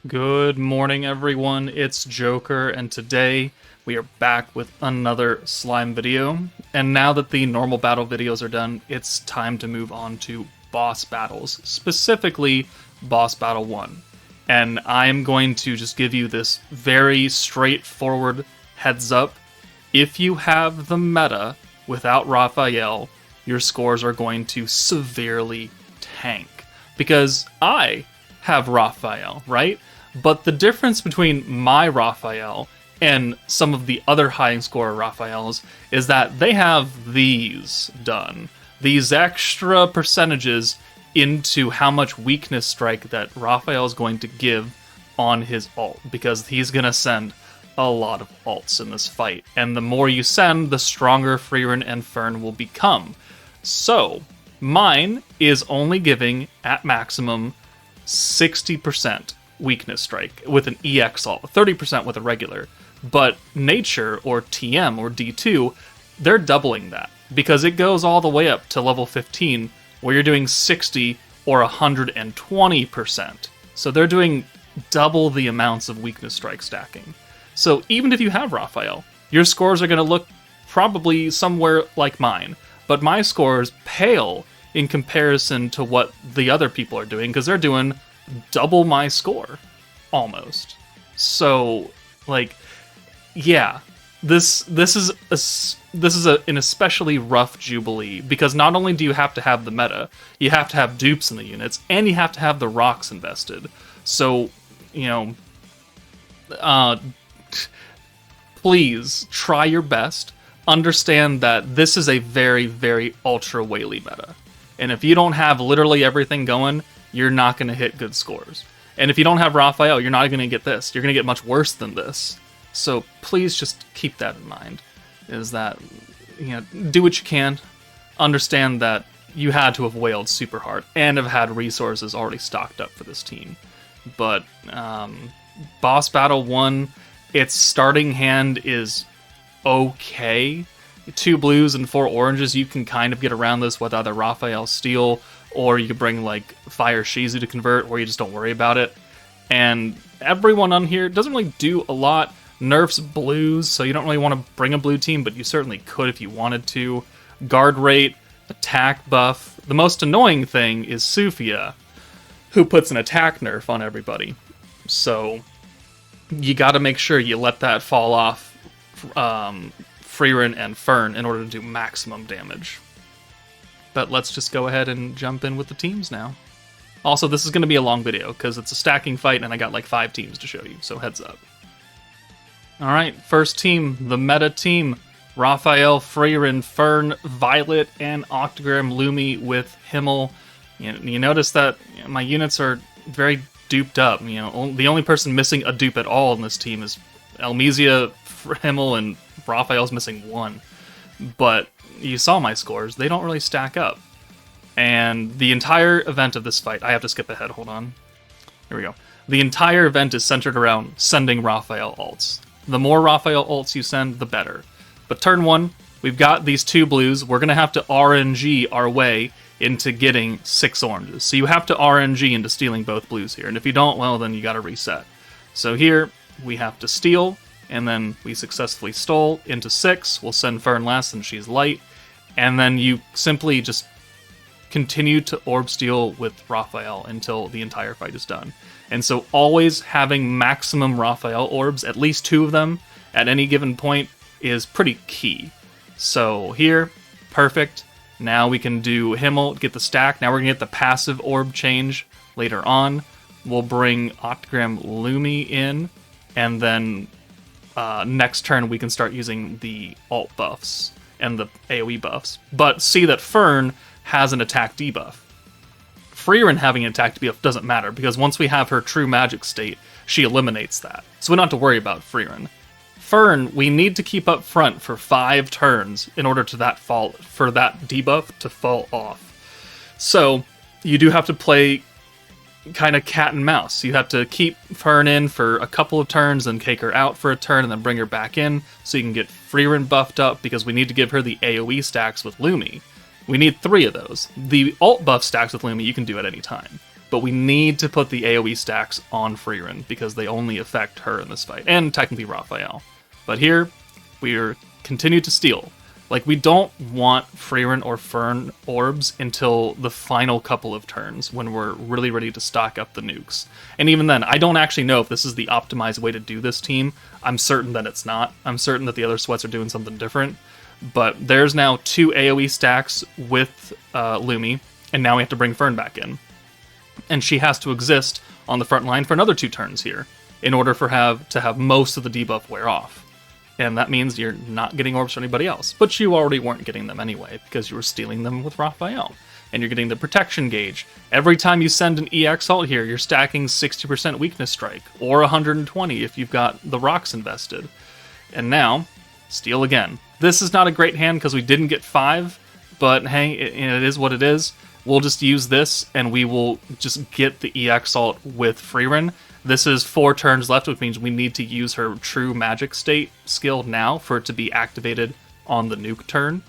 Good morning, everyone. It's Joker, and today we are back with another slime video. And now that the normal battle videos are done, it's time to move on to boss battles, specifically Boss Battle 1. And I'm going to just give you this very straightforward heads up. If you have the meta without Raphael, your scores are going to severely tank. Because I have Raphael, right? But the difference between my Raphael and some of the other high scorer Raphaels is that they have these done. These extra percentages into how much weakness strike that Raphael is going to give on his ult, because he's going to send a lot of ults in this fight. And the more you send, the stronger Frieren and Fern will become. So, mine is only giving, at maximum, 60% weakness strike with an EX ult, 30% with a regular. But Nature, or TM, or D2, they're doubling that, because it goes all the way up to level 15, where you're doing 60 or 120%. So they're doing double the amounts of weakness strike stacking. So even if you have Raphael, your scores are going to look probably somewhere like mine. But my scores pale in comparison to what the other people are doing, because they're doing double my score, almost. So, like, yeah, this is an especially rough Jubilee, because not only do you have to have the meta, you have to have dupes in the units, and you have to have the rocks invested. So, you know, please try your best. Understand that this is a very, very ultra whaley meta. And if you don't have literally everything going, you're not going to hit good scores. And if you don't have Raphael, you're not going to get this. You're going to get much worse than this. So please just keep that in mind. Is that, you know, do what you can. Understand that you had to have whaled super hard and have had resources already stocked up for this team. But Boss Battle 1, its starting hand is okay. 2 blues and 4 oranges, you can kind of get around this with either Raphael Steel, or you could bring like Fire Shizu to convert, or you just don't worry about it. And everyone on here doesn't really do a lot. Nerfs blues, so you don't really want to bring a blue team, but you certainly could if you wanted to. Guard rate, attack buff. The most annoying thing is Sufia, who puts an attack nerf on everybody. So you gotta make sure you let that fall off Frieren and Fern in order to do maximum damage. But let's just go ahead and jump in with the teams now. Also, this is going to be a long video, because it's a stacking fight and I got like 5 teams to show you, so heads up. Alright, first team, the meta team. Raphael, Frieren, Fern, Violet, and Octagram Lumi with Himmel. You notice that my units are very duped up. The only person missing a dupe at all in this team is Elmesia, Himmel, and Raphael's missing 1. But you saw my scores, they don't really stack up. And the entire event of this fight, I have to skip ahead, hold on. Here we go. The entire event is centered around sending Raphael ults. The more Raphael ults you send, the better. But turn 1, we've got these 2 blues, we're going to have to RNG our way into getting 6 oranges. So you have to RNG into stealing both blues here, and if you don't, well, then you gotta reset. So here, we have to steal, and then we successfully stole into 6, we'll send Fern less and she's light, and then you simply just continue to orb steal with Raphael until the entire fight is done. And so always having maximum Raphael orbs, at least 2 of them, at any given point, is pretty key. So here, perfect. Now we can do Himmel, get the stack. Now we're going to get the passive orb change later on. We'll bring Octagram Lumi in, and then next turn we can start using the ult buffs and the AoE buffs. But see that Fern has an attack debuff. Frieren having an attack debuff doesn't matter, because once we have her true magic state, she eliminates that. So we don't have to worry about Frieren. Fern, we need to keep up front for 5 turns in order for that debuff to fall off. So you do have to play kind of cat and mouse. You have to keep Fern in for a couple of turns and take her out for a turn and then bring her back in so you can get Frieren buffed up, because we need to give her the AoE stacks with Lumi. We need 3 of those. The ult buff stacks with Lumi you can do at any time. but we need to put the AoE stacks on Frieren because they only affect her in this fight, and technically Raphael. But here, we're continue to steal. Like, we don't want Frieren or Fern orbs until the final couple of turns when we're really ready to stock up the nukes. And even then, I don't actually know if this is the optimized way to do this team. I'm certain that it's not. I'm certain that the other sweats are doing something different. But there's now 2 AoE stacks with Lumi, and now we have to bring Fern back in. And she has to exist on the front line for another 2 turns here in order for to have most of the debuff wear off. And that means you're not getting orbs from anybody else. But you already weren't getting them anyway, because you were stealing them with Raphael. And you're getting the protection gauge. Every time you send an EX ult here, you're stacking 60% weakness strike, or 120 if you've got the rocks invested. And now, steal again. This is not a great hand because we didn't get 5, but hey, it is what it is. We'll just use this, and we will just get the EX ult with Frieren. This is 4 turns left, which means we need to use her true magic state skill now for it to be activated on the nuke turn.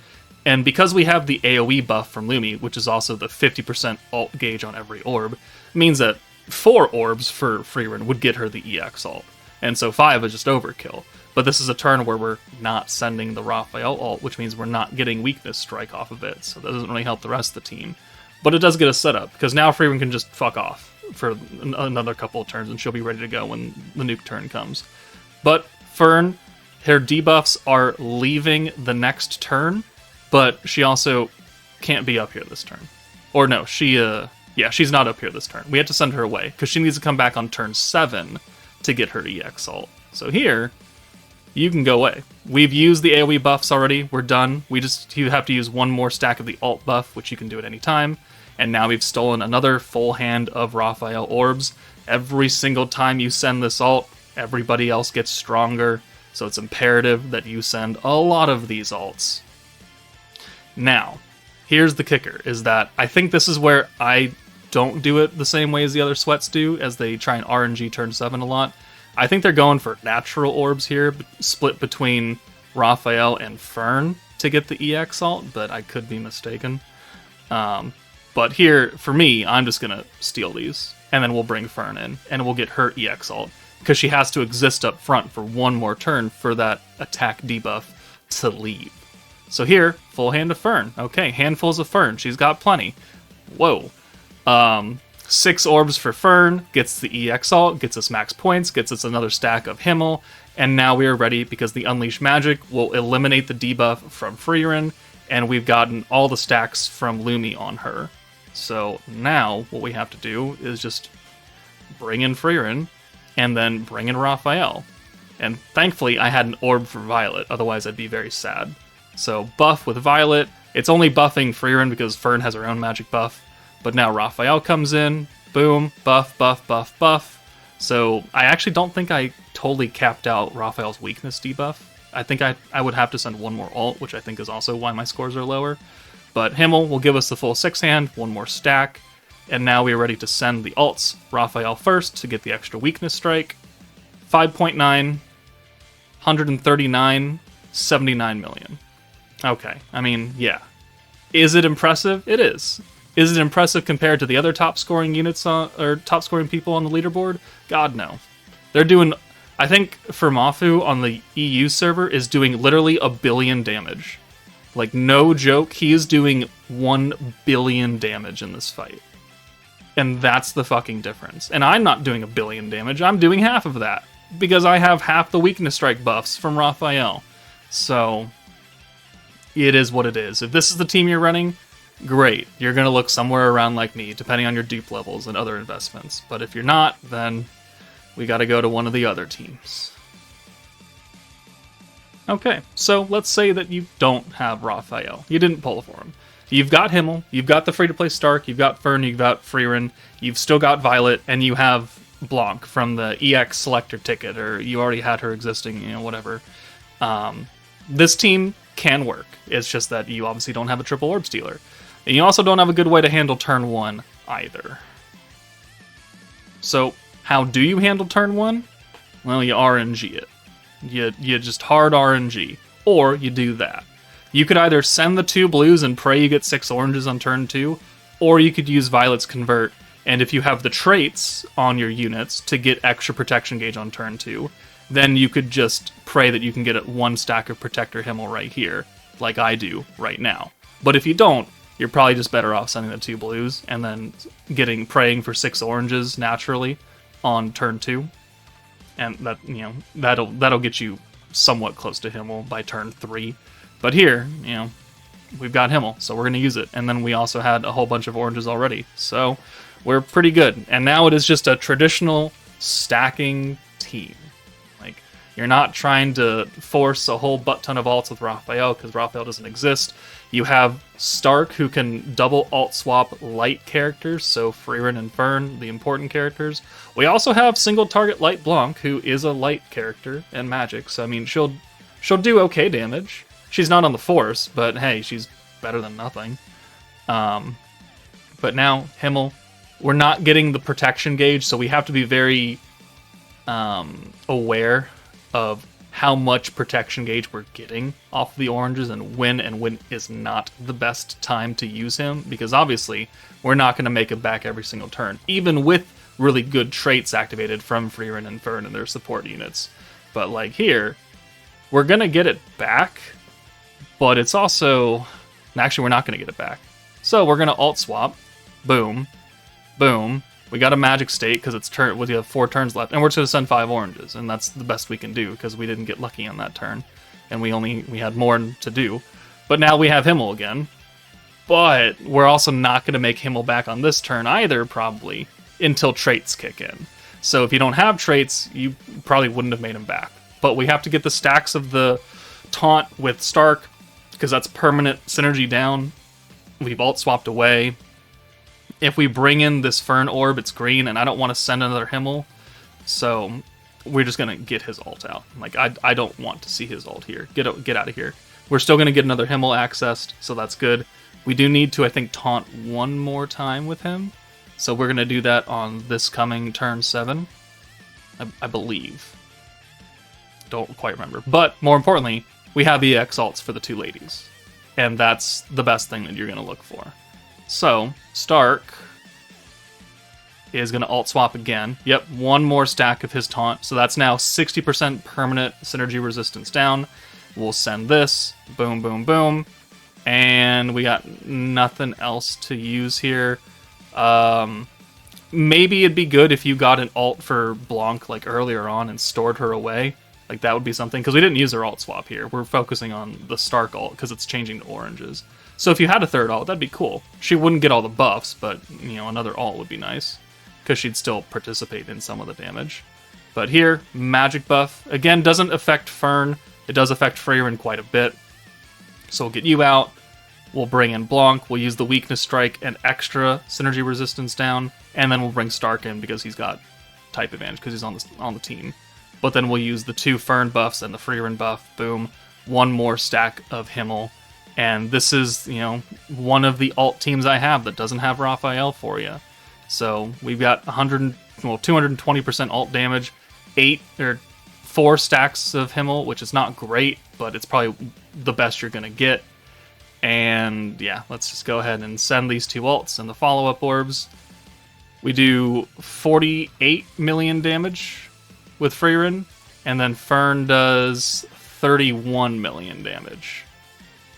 And because we have the AoE buff from Lumi, which is also the 50% ult gauge on every orb, means that 4 orbs for Frieren would get her the EX ult. And so 5 is just overkill. But this is a turn where we're not sending the Raphael ult, which means we're not getting weakness strike off of it, so that doesn't really help the rest of the team. But it does get us set up, because now Frieren can just fuck off for another couple of turns, and she'll be ready to go when the nuke turn comes. But Fern, her debuffs are leaving the next turn, but she also can't be up here this turn. Or no, she's not up here this turn. We had to send her away, because she needs to come back on turn 7 to get her EX ult. So here, you can go away. We've used the AoE buffs already. We're done. You have to use one more stack of the ult buff, which you can do at any time. And now we've stolen another full hand of Raphael orbs. Every single time you send this ult, everybody else gets stronger. So it's imperative that you send a lot of these ults. Now, here's the kicker, is that I think this is where I don't do it the same way as the other sweats do, as they try and RNG turn 7 a lot. I think they're going for natural orbs here, split between Raphael and Fern to get the EX ult, but I could be mistaken. But here, for me, I'm just going to steal these, and then we'll bring Fern in, and we'll get her EX ult, because she has to exist up front for one more turn for that attack debuff to leave. So here, full hand of Fern. Okay, handfuls of Fern. She's got plenty. Whoa. 6 orbs for Fern, gets the EX ult, gets us max points, gets us another stack of Himmel, and now we are ready because the Unleash Magic will eliminate the debuff from Frieren, and we've gotten all the stacks from Lumi on her. So now what we have to do is just bring in Frieren, and then bring in Raphael. And thankfully I had an orb for Violet, otherwise I'd be very sad. So buff with Violet, it's only buffing Frieren because Fern has her own magic buff. But now Raphael comes in, boom, buff, buff, buff, buff. So I actually don't think I totally capped out Raphael's weakness debuff. I think I would have to send one more ult, which I think is also why my scores are lower. But Himmel will give us the full 6-hand, one more stack, and now we are ready to send the ults. Raphael first to get the extra weakness strike. 5.9, 139, 79 million. Okay, I mean, yeah. Is it impressive? It is. Is it impressive compared to the other top scoring units or top scoring people on the leaderboard? God, no. They're doing, I think Furmafu on the EU server is doing literally 1 billion damage. Like, no joke, he is doing 1 billion damage in this fight. And that's the fucking difference. And I'm not doing 1 billion damage, I'm doing half of that. Because I have half the weakness strike buffs from Raphael. So, it is what it is. If this is the team you're running, great. You're going to look somewhere around like me, depending on your dupe levels and other investments. But if you're not, then we got to go to one of the other teams. Okay, so let's say that you don't have Raphael. You didn't pull for him. You've got Himmel, you've got the free-to-play Stark, you've got Fern, you've got Frieren, you've still got Violet, and you have Blanc from the EX selector ticket, or you already had her existing, whatever. This team can work. It's just that you obviously don't have a triple orb stealer. And you also don't have a good way to handle turn 1 either. So, how do you handle turn 1? Well, you RNG it. You just hard RNG. Or you do that. You could either send the 2 blues and pray you get 6 oranges on turn 2, or you could use Violet's Convert And if you have the traits on your units to get extra protection gauge on turn 2, then you could just pray that you can get 1 stack of Protector Himmel right here, like I do right now. But if you don't, you're probably just better off sending the 2 blues and then praying for 6 oranges naturally on turn 2. And that, that'll get you somewhat close to Himmel by turn 3. But here, we've got Himmel, so we're going to use it. And then we also had a whole bunch of oranges already, so we're pretty good. And now it is just a traditional stacking team. Like, you're not trying to force a whole butt ton of alts with Raphael, because Raphael doesn't exist. You have Stark, who can double alt swap light characters, so Frieren and Fern, the important characters. We also have single target Light Blanc, who is a light character and magic, so I mean, she'll do okay damage. She's not on the Force, but hey, she's better than nothing. But now, Himmel, we're not getting the protection gauge, so we have to be very aware of how much protection gauge we're getting off the oranges and when is not the best time to use him, because obviously we're not going to make it back every single turn, even with really good traits activated from Frieren and Fern and their support units. But like here, we're going to get it back, but it's also... Actually, we're not going to get it back. So we're going to alt swap. Boom. Boom. We got a magic state because it's turn. We have 4 turns left, and we're just going to send 5 oranges, and that's the best we can do because we didn't get lucky on that turn, and we had more to do. But now we have Himmel again, but we're also not going to make Himmel back on this turn either, probably until traits kick in. So if you don't have traits, you probably wouldn't have made him back. But we have to get the stacks of the taunt with Stark because that's permanent synergy down. We've alt swapped away. If we bring in this Fern Orb, it's green, and I don't want to send another Himmel, so we're just going to get his ult out. Like, I don't want to see his ult here. Get out of here. We're still going to get another Himmel accessed, so that's good. We do need to, I think, taunt one more time with him, so we're going to do that on this coming turn 7, I believe. Don't quite remember. But, more importantly, we have EX ults for the 2 ladies, and that's the best thing that you're going to look for. So, Stark is going to alt swap again. Yep, 1 more stack of his taunt. So that's now 60% permanent synergy resistance down. We'll send this. Boom, boom, boom. And we got nothing else to use here. Maybe it'd be good if you got an alt for Blanc like earlier on and stored her away. Like, that would be something, because we didn't use her alt swap here. We're focusing on the Stark alt because it's changing to oranges. So if you had a 3rd alt, that'd be cool. She wouldn't get all the buffs, but, another alt would be nice, because she'd still participate in some of the damage. But here, magic buff. Again, doesn't affect Fern. It does affect Frieren quite a bit. So we'll get you out. We'll bring in Blanc. We'll use the weakness strike and extra synergy resistance down. And then we'll bring Stark in because he's got type advantage, because he's on the team. But then we'll use the 2 Fern buffs and the Frieren buff. Boom. 1 more stack of Himmel. And this is, one of the alt teams I have that doesn't have Raphael for you. So we've got 220% alt damage, 4 stacks of Himmel, which is not great, but it's probably the best you're going to get. And yeah, let's just go ahead and send these 2 alts and the follow-up orbs. We do 48 million damage with Frieren, and then Fern does 31 million damage.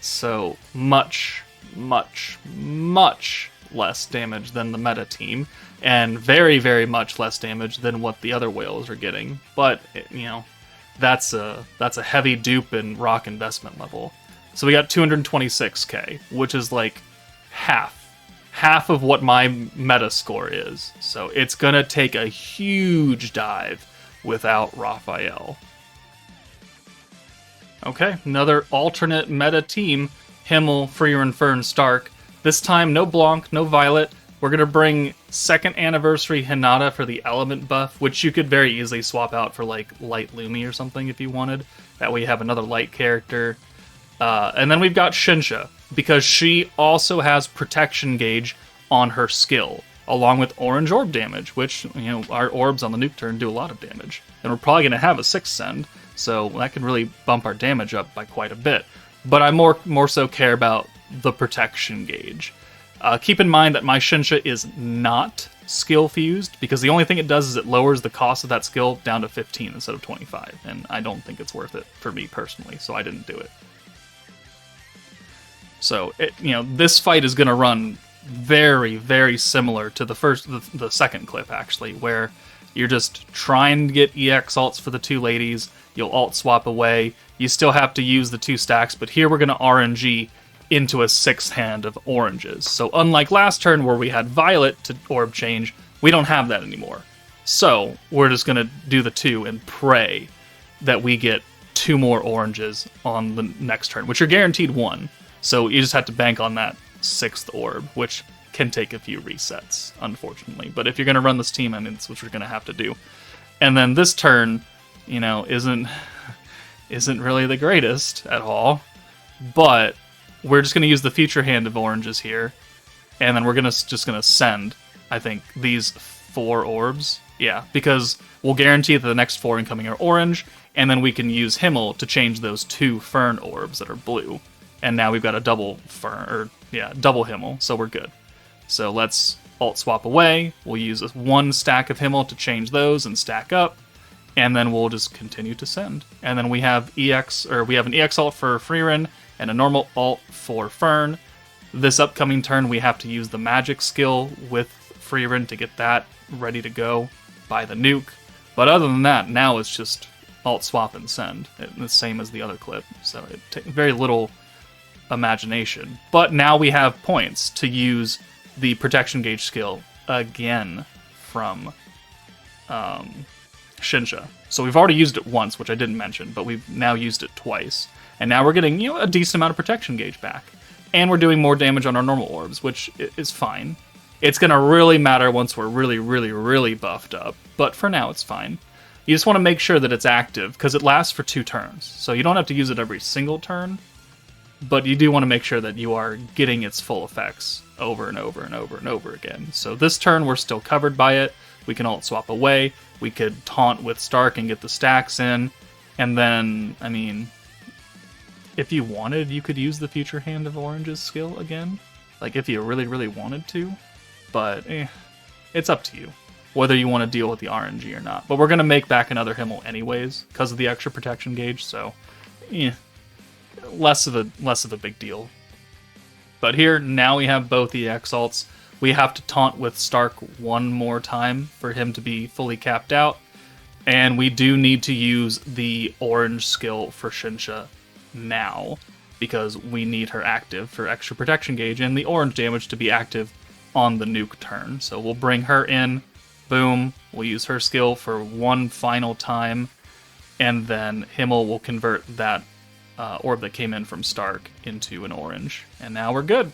So much, much, much less damage than the meta team, and very, very much less damage than what the other whales are getting. But, that's a heavy dupe and rock investment level. So we got 226k, which is like half of what my meta score is. So it's gonna take a huge dive without Raphael. Okay, another alternate meta team. Himmel, Frieren, Fern, Stark. This time, no Blanc, no Violet. We're going to bring 2nd Anniversary Hinata for the element buff, which you could very easily swap out for, like, Light Lumi or something if you wanted. That way you have another light character. And then we've got Shinsha, because she also has protection gauge on her skill, along with orange orb damage, which, our orbs on the nuke turn do a lot of damage. And we're probably going to have a 6th send, so that can really bump our damage up by quite a bit. But I more so care about the protection gauge. Keep in mind that my Shinsha is not skill fused, because the only thing it does is it lowers the cost of that skill down to 15 instead of 25, and I don't think it's worth it for me personally, so I didn't do it. So, this fight is going to run very, very similar to the second clip, actually, where you're just trying to get EX alts for the two ladies, you'll alt swap away, you still have to use the 2 stacks, but here we're going to RNG into a 6th hand of oranges. So unlike last turn where we had violet to orb change, we don't have that anymore. So we're just going to do the 2 and pray that we get 2 more oranges on the next turn, which are guaranteed 1. So you just have to bank on that 6th orb, which can take a few resets, unfortunately. But if you're going to run this team, I mean, it's what you're going to have to do. And then this turn, isn't really the greatest at all, but we're just going to use the future hand of oranges here, and then we're just going to send, I think, these 4 orbs. Yeah, because we'll guarantee that the next 4 incoming are orange, and then we can use Himmel to change those 2 Fern orbs that are blue. And now we've got a double double Himmel, so we're good. So let's alt swap away. We'll use 1 stack of Himmel to change those and stack up, and then we'll just continue to send. And then we have an EX alt for Frieren, and a normal alt for Fern. This upcoming turn, we have to use the magic skill with Frieren to get that ready to go by the nuke. But other than that, now it's just alt swap and send. The same as the other clip, so it takes very little imagination. But now we have points to use the protection gauge skill again from Shinsha. So we've already used it once, which I didn't mention, but we've now used it twice. And now we're getting, a decent amount of protection gauge back. And we're doing more damage on our normal orbs, which is fine. It's going to really matter once we're really, really, really buffed up. But for now, it's fine. You just want to make sure that it's active, because it lasts for 2 turns. So you don't have to use it every single turn, but you do want to make sure that you are getting its full effects over and over and over and over again. So this turn, we're still covered by it. We can alt swap away. We could taunt with Stark and get the stacks in. And then, I mean, if you wanted, you could use the Future Hand of Orange's skill again. Like, if you really, really wanted to. But, it's up to you, whether you want to deal with the RNG or not. But we're going to make back another Himmel anyways, because of the extra protection gauge, so, less of a big deal. But here, now we have both EX alts. We have to taunt with Stark one more time for him to be fully capped out. And we do need to use the orange skill for Shinsha now, because we need her active for extra protection gauge and the orange damage to be active on the nuke turn. So we'll bring her in, boom, we'll use her skill for one final time, and then Himmel will convert that orb that came in from Stark into an orange. And now we're good.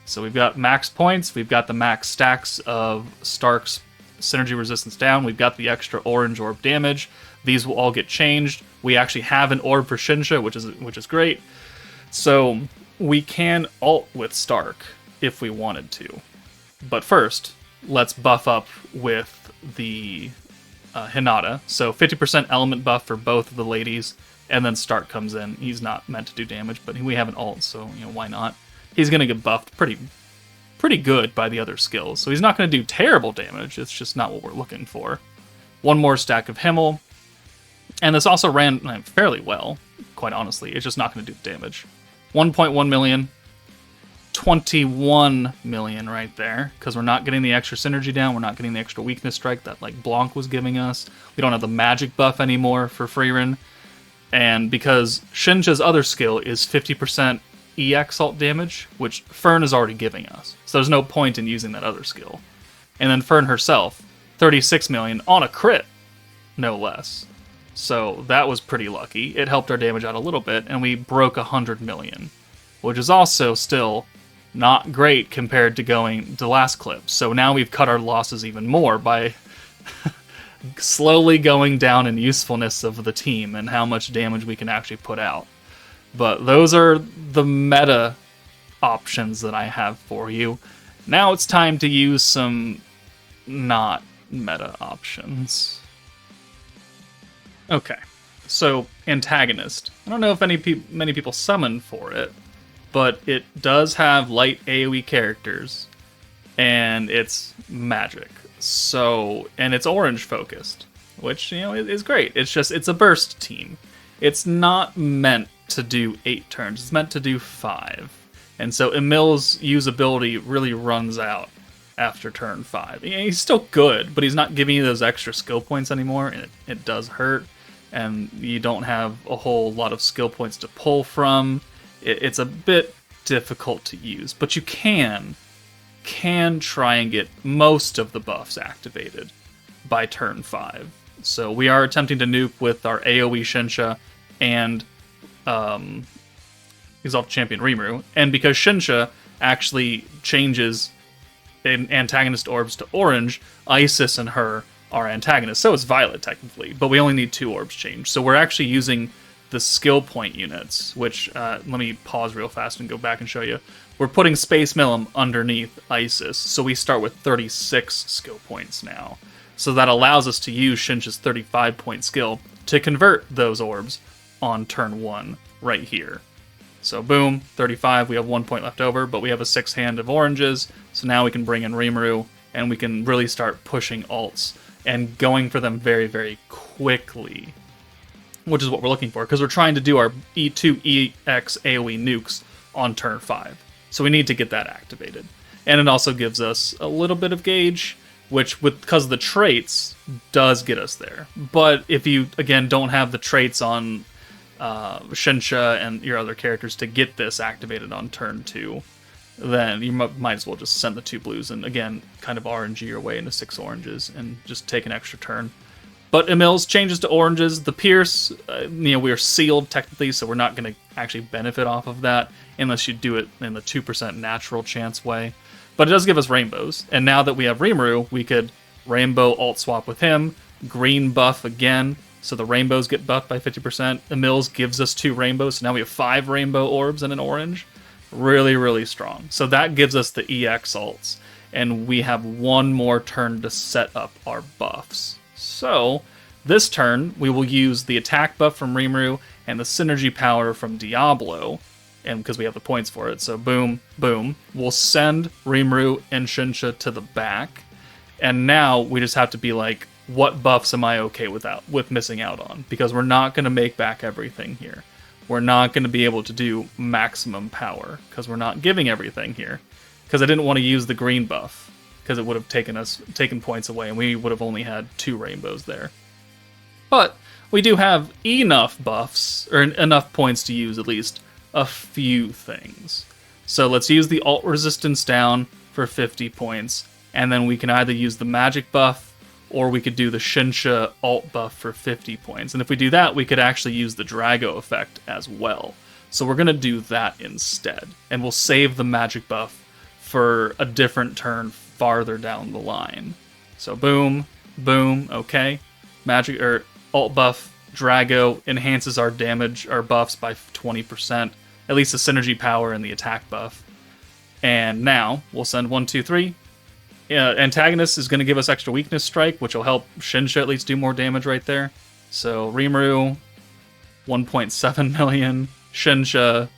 So we've got max points, we've got the max stacks of Stark's synergy resistance down, we've got the extra orange orb damage. These will all get changed. We actually have an orb for Shinsha, which is great. So we can ult with Stark if we wanted to. But first, let's buff up with the Hinata. So 50% element buff for both of the ladies, and then Stark comes in. He's not meant to do damage, but we have an ult, so why not? He's going to get buffed pretty good by the other skills. So he's not going to do terrible damage. It's just not what we're looking for. One more stack of Himmel. And this also ran fairly well, quite honestly. It's just not going to do damage. 1.1 million. 21 million right there, because we're not getting the extra synergy down. We're not getting the extra weakness strike that Blanc was giving us. We don't have the magic buff anymore for Frieren. And because Shinsha's other skill is 50% EX alt damage, which Fern is already giving us. So there's no point in using that other skill. And then Fern herself, 36 million on a crit, no less. So that was pretty lucky. It helped our damage out a little bit, and we broke 100 million, which is also still not great compared to going to last clip. So now we've cut our losses even more by slowly going down in usefulness of the team and how much damage we can actually put out. But those are the meta options that I have for you. Now it's time to use some not meta options. Okay, so Antagonist. I don't know if many people summon for it, but it does have light AoE characters, and it's magic. So, and it's orange focused, which, is great. It's a burst team. It's not meant to do 8 turns. It's meant to do 5. And so Emil's usability really runs out after turn 5. He's still good, but he's not giving you those extra skill points anymore, and it does hurt. And you don't have a whole lot of skill points to pull from. It's a bit difficult to use, but you can try and get most of the buffs activated by turn 5. So we are attempting to nuke with our AoE Shinsha and Exalted Champion Rimuru, and because Shinsha actually changes antagonist orbs to orange, Isis and her are antagonists. So is Violet, technically, but we only need 2 orbs changed. So we're actually using the skill point units, which, let me pause real fast and go back and show you. We're putting Space Millum underneath Isis, so we start with 36 skill points now. So that allows us to use Shinsha's 35-point skill to convert those orbs on turn 1 right here. So boom, 35, we have 1 point left over, but we have a 6 hand of oranges, so now we can bring in Rimuru, and we can really start pushing alts and going for them very, very quickly, which is what we're looking for, because we're trying to do our E2 EX AoE nukes on turn 5. So we need to get that activated. And it also gives us a little bit of gauge, which, because of the traits, does get us there. But if you, again, don't have the traits on Shinsha and your other characters to get this activated on turn 2, then you might as well just send the 2 blues and, again, kind of RNG your way into 6 oranges and just take an extra turn. But Emil's changes to oranges. The Pierce, we are sealed technically, so we're not going to actually benefit off of that unless you do it in the 2% natural chance way. But it does give us rainbows, and now that we have Rimuru, we could rainbow alt swap with him, green buff again, so the rainbows get buffed by 50%. Emil's gives us 2 rainbows, so now we have 5 rainbow orbs and an orange. Really, really strong. So that gives us the EX alts, and we have 1 more turn to set up our buffs. So this turn, we will use the attack buff from Rimuru and the synergy power from Diablo, and because we have the points for it. So boom, boom. We'll send Rimuru and Shinsha to the back, and now we just have to be like, what buffs am I okay with missing out on? Because we're not going to make back everything here. We're not going to be able to do maximum power, because we're not giving everything here. Because I didn't want to use the green buff, because it would have taken points away, and we would have only had 2 rainbows there. But we do have enough buffs, or enough points to use at least a few things. So let's use the alt resistance down for 50 points, and then we can either use the magic buff, or we could do the Shinsha alt buff for 50 points. And if we do that, we could actually use the Drago effect as well. So we're going to do that instead, and we'll save the magic buff for a different turn farther down the line. So boom, boom, okay. Magic or alt buff Drago enhances our damage, our buffs by 20%, at least the synergy power and the attack buff. And now we'll send 1, 2, 3. Antagonist is going to give us extra weakness strike, which will help Shinsha at least do more damage right there. So Rimuru, 1.7 million. Shinsha,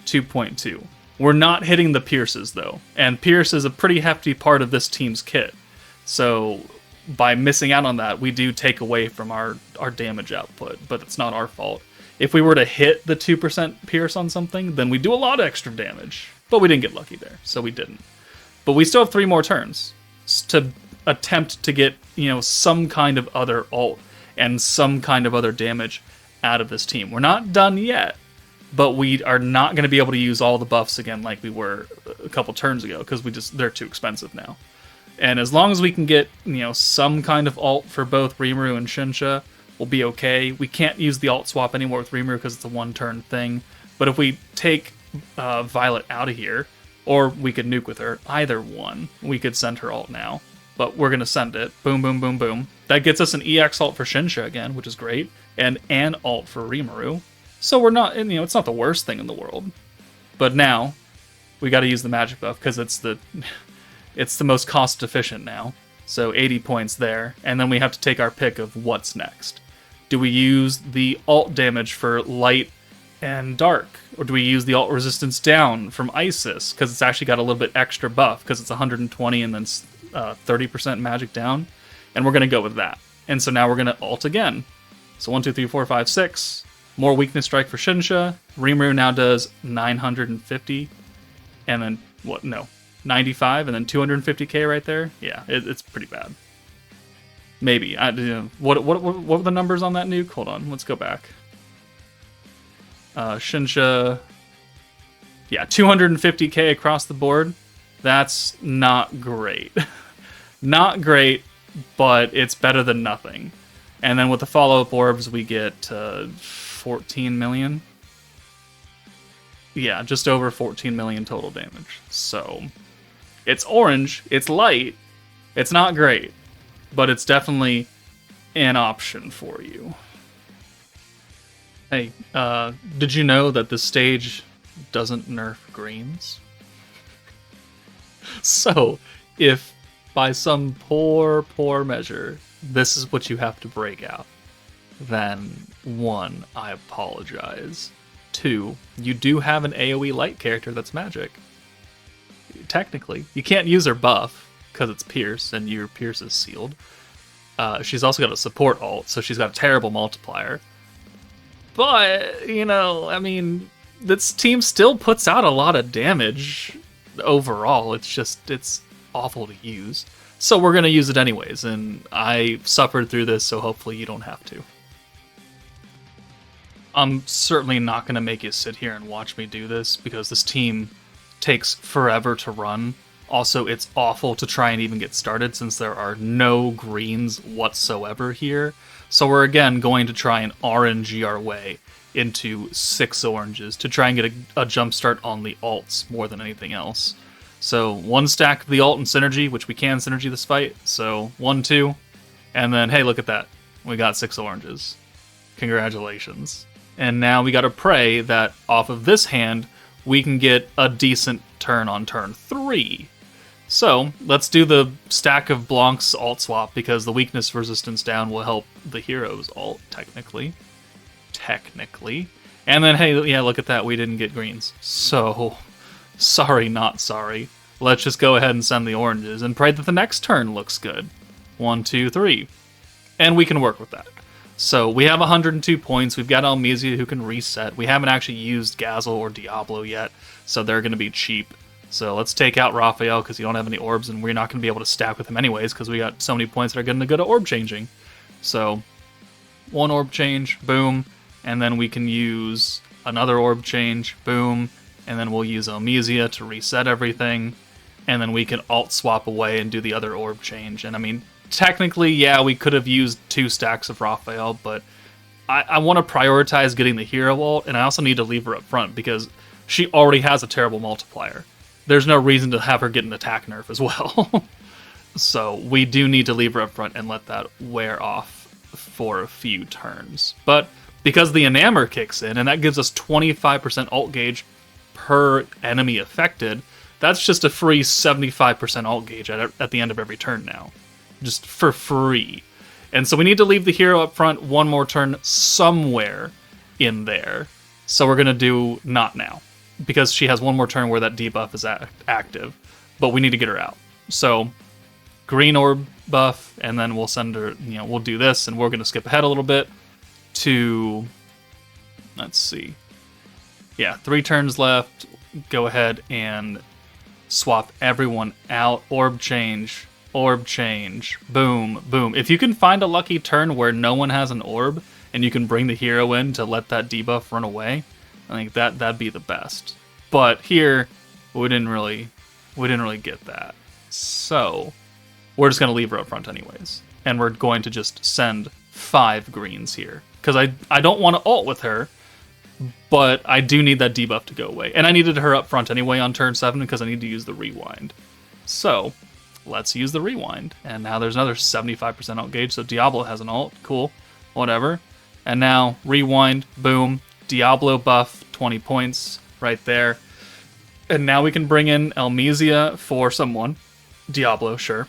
2.2. We're not hitting the Pierces, though. And Pierce is a pretty hefty part of this team's kit. So by missing out on that, we do take away from our damage output, but it's not our fault. If we were to hit the 2% Pierce on something, then we do a lot of extra damage. But we didn't get lucky there, so we didn't. But we still have 3 more turns to attempt to get, some kind of other ult and some kind of other damage out of this team. We're not done yet, but we are not going to be able to use all the buffs again like we were a couple turns ago, because they're too expensive now. And as long as we can get, some kind of ult for both Rimuru and Shinsha, we'll be okay. We can't use the ult swap anymore with Rimuru because it's a 1-turn thing. But if we take Violet out of here, or we could nuke with her, either one, we could send her ult now. But we're going to send it. Boom, boom, boom, boom. That gets us an EX ult for Shinsha again, which is great, and an ult for Rimuru. So we're not, it's not the worst thing in the world. But now, we got to use the magic buff, because it's the most cost efficient now. So 80 points there, and then we have to take our pick of what's next. Do we use the ult damage for light and dark, or do we use the alt resistance down from Isis, because it's actually got a little bit extra buff, because it's 120 and then 30% magic down, and we're going to go with that. And so now we're going to ult again. So 1, 2, 3, 4, 5, 6. More weakness strike for Shinsha. Rimuru now does 950, and then, 95, and then 250k right there? Yeah, it's pretty bad. Maybe. What were the numbers on that nuke? Hold on, let's go back. Shinsha, yeah, 250k across the board. That's not great. Not great, but it's better than nothing. And then with the follow-up orbs, we get 14 million. Yeah, just over 14 million total damage. So, it's orange, it's light, it's not great, but it's definitely an option for you. Hey, did you know that this stage doesn't nerf greens? So, if by some poor measure, this is what you have to break out, then 1, I apologize. 2, you do have an AoE light character that's magic. Technically. You can't use her buff, because it's Pierce, and your Pierce is sealed. She's also got a support ult, so she's got a terrible multiplier. But, I mean, this team still puts out a lot of damage overall. It's awful to use. So we're going to use it anyways, and I suffered through this, so hopefully you don't have to. I'm certainly not going to make you sit here and watch me do this, because this team takes forever to run. Also, it's awful to try and even get started, since there are no greens whatsoever here. So we're again going to try and RNG our way into 6 oranges to try and get a jump start on the ults more than anything else. So 1 stack of the ult and synergy, which we can synergy this fight. So 1, 2, and then, hey, look at that. We got 6 oranges. Congratulations. And now we gotta pray that off of this hand, we can get a decent turn on turn 3. So let's do the stack of Blanc's ult swap, because the weakness resistance down will help the hero's ult, technically. And then, hey, yeah, look at that. We didn't get greens. So, sorry, not sorry. Let's just go ahead and send the oranges and pray that the next turn looks good. 1, 2, 3. And we can work with that. So we have 102 points. We've got Almizia who can reset. We haven't actually used Gazel or Diablo yet, so they're going to be cheap. So let's take out Raphael because you don't have any orbs, and we're not going to be able to stack with him anyways because we got so many points that are going to go to orb changing. So 1 orb change, boom, and then we can use another orb change, boom, and then we'll use Almizia to reset everything, and then we can alt swap away and do the other orb change. And I mean, technically, yeah, we could have used 2 stacks of Raphael, but I want to prioritize getting the hero ult, and I also need to leave her up front because she already has a terrible multiplier. There's no reason to have her get an attack nerf as well. So we do need to leave her up front and let that wear off for a few turns. But because the enamor kicks in, and that gives us 25% ult gauge per enemy affected, that's just a free 75% ult gauge at the end of every turn now. Just for free. And so we need to leave the hero up front 1 more turn somewhere in there. So we're going to do not now, because she has 1 more turn where that debuff is active, but we need to get her out. So green orb buff, and then we'll send her, we'll do this, and we're going to skip ahead a little bit to, let's see. Yeah, 3 turns left. Go ahead and swap everyone out. Orb change, boom, boom. If you can find a lucky turn where no one has an orb, and you can bring the hero in to let that debuff run away, I think that'd be the best. But here, we didn't really get that. So we're just gonna leave her up front anyways, and we're going to just send 5 greens here because I don't want to ult with her, but I do need that debuff to go away, and I needed her up front anyway on turn 7 because I need to use the rewind. So let's use the rewind, and now there's another 75% ult gauge. So Diablo has an ult, cool, whatever. And now rewind, boom. Diablo buff, 20 points right there. And now we can bring in Almizia for someone. Diablo, sure.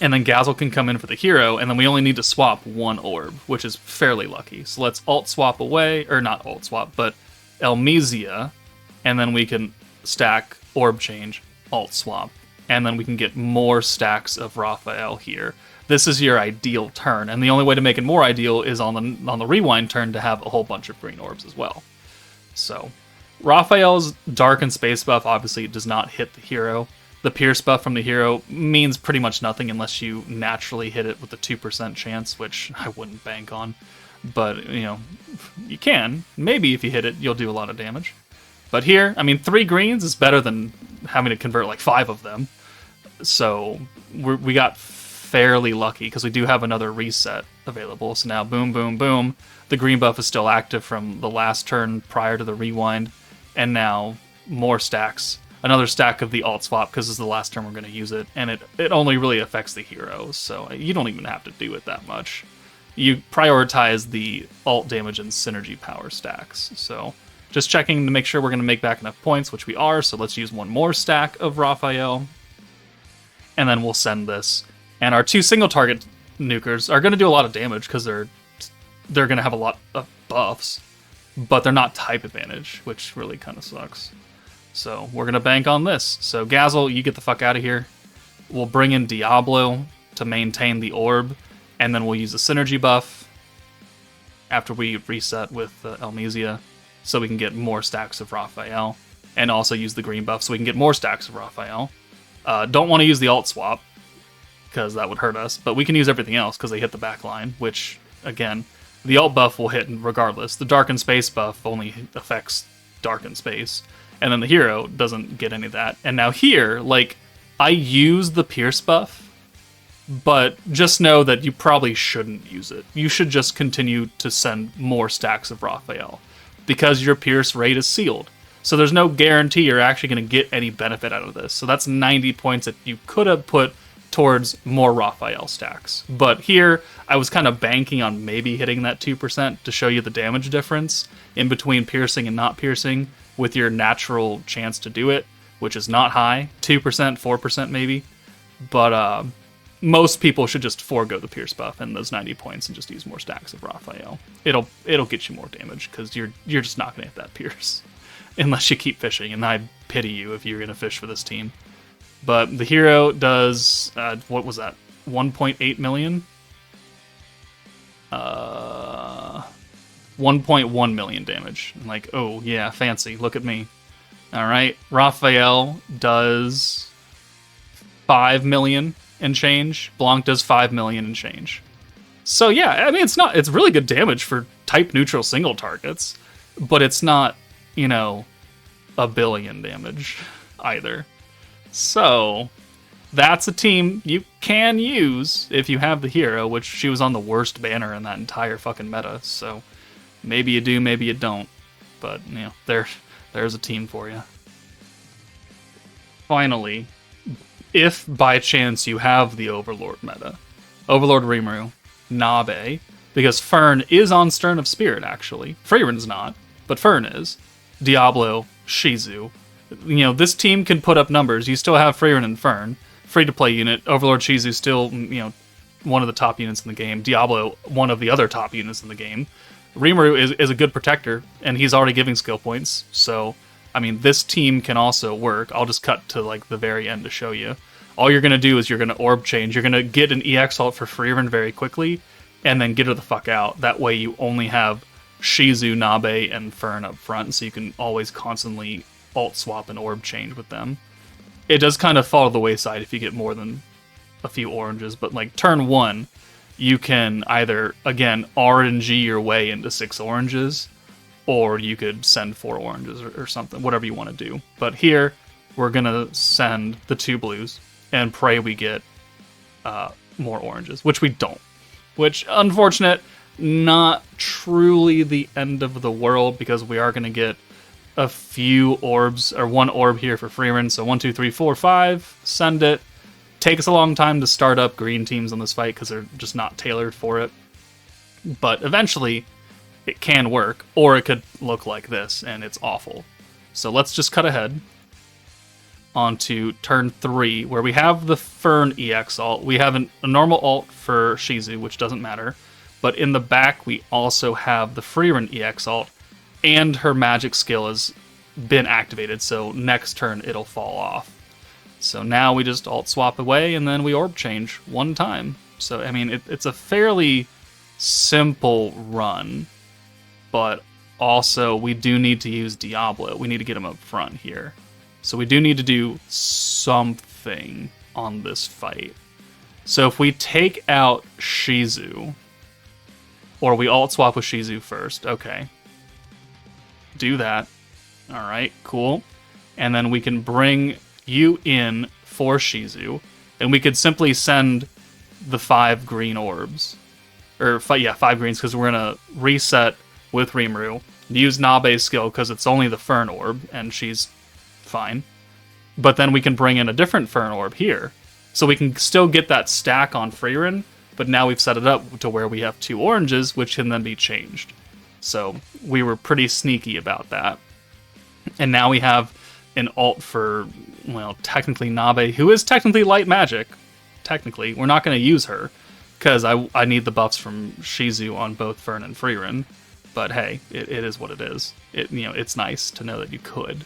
And then Gazel can come in for the hero, and then we only need to swap 1 orb, which is fairly lucky. So let's alt swap away, or not alt swap, but Almizia, and then we can stack orb change, alt swap, and then we can get more stacks of Raphael here. This is your ideal turn, and the only way to make it more ideal is on the rewind turn to have a whole bunch of green orbs as well. So, Raphael's Dark and Space buff obviously does not hit the hero. The Pierce buff from the hero means pretty much nothing unless you naturally hit it with a 2% chance, which I wouldn't bank on. But, you know, you can. Maybe if you hit it, you'll do a lot of damage. But here, I mean, 3 greens is better than having to convert like 5 of them. So we got fairly lucky because we do have another reset available. So now, boom, boom, boom. The green buff is still active from the last turn prior to the rewind. And now more stacks. Another stack of the alt swap because this is the last turn we're going to use it. And it only really affects the heroes. So you don't even have to do it that much. You prioritize the alt damage and synergy power stacks. So just checking to make sure we're going to make back enough points, which we are. So let's use one more stack of Raphael. And then we'll send this. And our 2 single target nukers are going to do a lot of damage because they're going to have a lot of buffs. But they're not type advantage, which really kind of sucks. So we're going to bank on this. So Gazel, you get the fuck out of here. We'll bring in Diablo to maintain the orb. And then we'll use the synergy buff after we reset with Elmesia so we can get more stacks of Raphael. And also use the green buff so we can get more stacks of Raphael. Don't want to use the alt swap because that would hurt us. But we can use everything else because they hit the back line, which, again, the alt buff will hit regardless. The Dark and Space buff only affects Dark and Space. And then the hero doesn't get any of that. And now here, like, I use the Pierce buff. But just know that you probably shouldn't use it. You should just continue to send more stacks of Raphael. Because your Pierce rate is sealed. So there's no guarantee you're actually going to get any benefit out of this. So that's 90 points that you could have put towards more Raphael stacks. But here, I was kind of banking on maybe hitting that 2% to show you the damage difference in between piercing and not piercing with your natural chance to do it, which is not high. 2%, 4% maybe. But, most people should just forego the Pierce buff and those 90 points and just use more stacks of Raphael. It'll get you more damage because you're just not going to hit that Pierce unless you keep fishing, and I pity you if you're going to fish for this team. But the hero does, what was that, 1.8 million? 1.1 million damage. I'm like, oh yeah, fancy, look at me. Alright, Raphael does 5 million and change. Blanc does 5 million and change. So yeah, I mean, it's really good damage for type neutral single targets, but it's not, you know, a billion damage either. So that's a team you can use if you have the hero, which she was on the worst banner in that entire fucking meta. So maybe you do, maybe you don't. But, you know, there's a team for you. Finally, if by chance you have the Overlord meta, Overlord Rimuru, Nabe, because Fern is on Stern of Spirit, actually. Frieren's not, but Fern is. Diablo, Shizu. You know, this team can put up numbers. You still have Frieren and Fern. Free-to-play unit. Overlord Shizu still, you know, one of the top units in the game. Diablo, one of the other top units in the game. Rimuru is a good protector, and he's already giving skill points, so I mean, this team can also work. I'll just cut to, like, the very end to show you. All you're going to do is you're going to orb change. You're going to get an EX ult for Frieren very quickly, and then get her the fuck out. That way you only have Shizu, Nabe, and Fern up front, so you can always constantly ult swap and orb change with them. It does kind of fall to the wayside if you get more than a few oranges, but, like, turn 1, you can either, again, RNG your way into 6 oranges, or you could send 4 oranges or something, whatever you want to do. But here, we're going to send the 2 blues and pray we get more oranges, which we don't. Which, unfortunate, not truly the end of the world, because we are going to get a few orbs, or 1 orb here for Frieren. So 1, 2, 3, 4, 5, send it. Takes a long time to start up green teams on this fight because they're just not tailored for it. But eventually, it can work, or it could look like this, and it's awful. So let's just cut ahead onto turn 3, where we have the Fern EX ult. We have a normal ult for Shizu, which doesn't matter. But in the back, we also have the Frieren EX ult, and her magic skill has been activated, so next turn it'll fall off. So now we just alt swap away, and then we orb change one time. So, I mean, it's a fairly simple run, but also we do need to use Diablo. We need to get him up front here. So we do need to do something on this fight. So if we take out Shizu, or we alt swap with Shizu first, okay. Do that. Alright, cool. And then we can bring you in for Shizu, and we could simply send the 5 green orbs. Or, 5 greens, because we're going to reset with Rimuru, use Nabe's skill, because it's only the Fern orb, and she's fine. But then we can bring in a different Fern orb here. So we can still get that stack on Frieren, but now we've set it up to where we have 2 oranges, which can then be changed. So we were pretty sneaky about that. And now we have an alt for, well, technically Nabe, who is technically light magic. Technically. We're not going to use her, because I need the buffs from Shizu on both Fern and Frieren. But hey, it is what it is. It's nice to know that you could.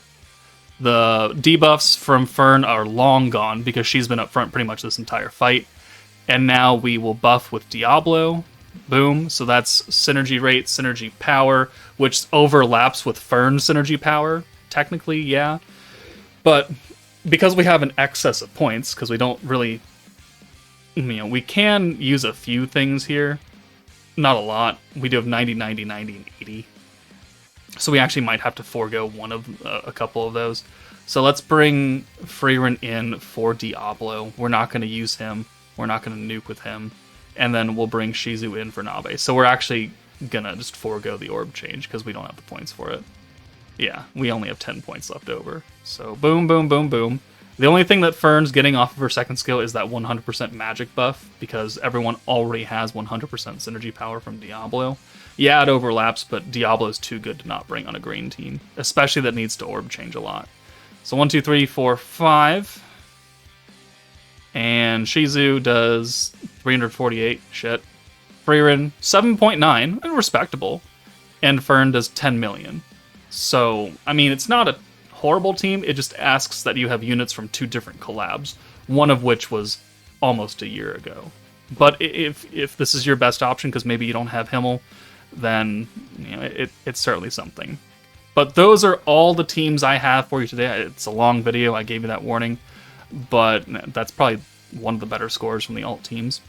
The debuffs from Fern are long gone, because she's been up front pretty much this entire fight. And now we will buff with Diablo. Boom. So that's synergy rate, synergy power, which overlaps with Fern's synergy power. Technically, yeah. But because we have an excess of points, because we don't really... we can use a few things here. Not a lot. We do have 90, 90, 90, and 80. So we actually might have to forego one of a couple of those. So let's bring Frieren in for Diablo. We're not going to use him. We're not going to nuke with him. And then we'll bring Shizu in for Nabe. So we're actually going to just forego the orb change because we don't have the points for it. Yeah, we only have 10 points left over. So boom, boom, boom, boom. The only thing that Fern's getting off of her second skill is that 100% magic buff, because everyone already has 100% synergy power from Diablo. Yeah, it overlaps, but Diablo's too good to not bring on a green team, especially that needs to orb change a lot. So 1, 2, 3, 4, 5. And Shizu does 348. Shit. Frieren, 7.9. Respectable. And Fern does 10 million. So, I mean, it's not a horrible team. It just asks that you have units from 2 different collabs, one of which was almost a year ago. But if this is your best option, because maybe you don't have Himmel, then it's certainly something. But those are all the teams I have for you today. It's a long video, I gave you that warning, but that's probably one of the better scores from the alt teams.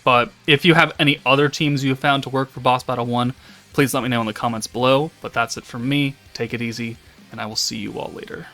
But if you have any other teams you have found to work for Boss Battle 1, please let me know in the comments below. But that's it from me. Take it easy, and I will see you all later.